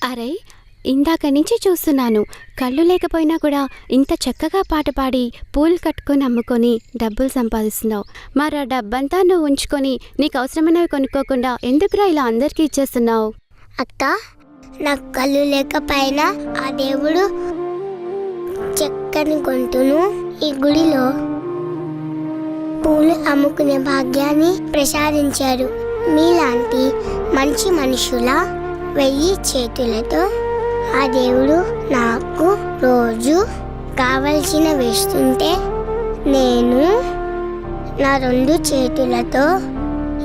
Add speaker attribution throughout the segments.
Speaker 1: అరే, ఇందాక నుంచి చూస్తున్నాను. కళ్ళు లేకపోయినా కూడా ఇంత చక్కగా పాట పాడి పూలు కట్టుకొని అమ్ముకొని డబ్బులు సంపాదిస్తున్నావు. మరి ఆ డబ్బంతా నువ్వు ఉంచుకొని నీకు అవసరమైనవి కొనుక్కోకుండా ఎందుకురా ఇలా అందరికీ ఇచ్చేస్తున్నావు?
Speaker 2: అక్క, నాకు కళ్ళు లేకపోయినా ఆ దేవుడు చక్కని గొంతును ఈ గుడిలో పూలు అమ్ముకునే భాగ్యాన్ని ప్రసాదించారు. మీలాంటి మంచి మనుషుల 1000 చేతులతో ఆ దేవుడు నాకు రోజు కావలసిన వేస్తుంటే నేను నా 2 చేతులతో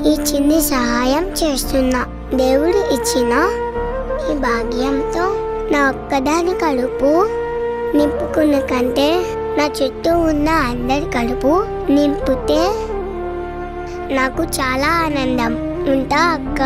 Speaker 2: ఈ చిన్ని సహాయం చేస్తున్నా. దేవుడు ఇచ్చిన ఈ భాగ్యంతో నా ఒక్కదాని కడుపు నింపుకున్న కంటే నా చుట్టూ ఉన్న అందరి కడుపు నింపితే నాకు చాలా ఆనందం. ఉంటా అక్క.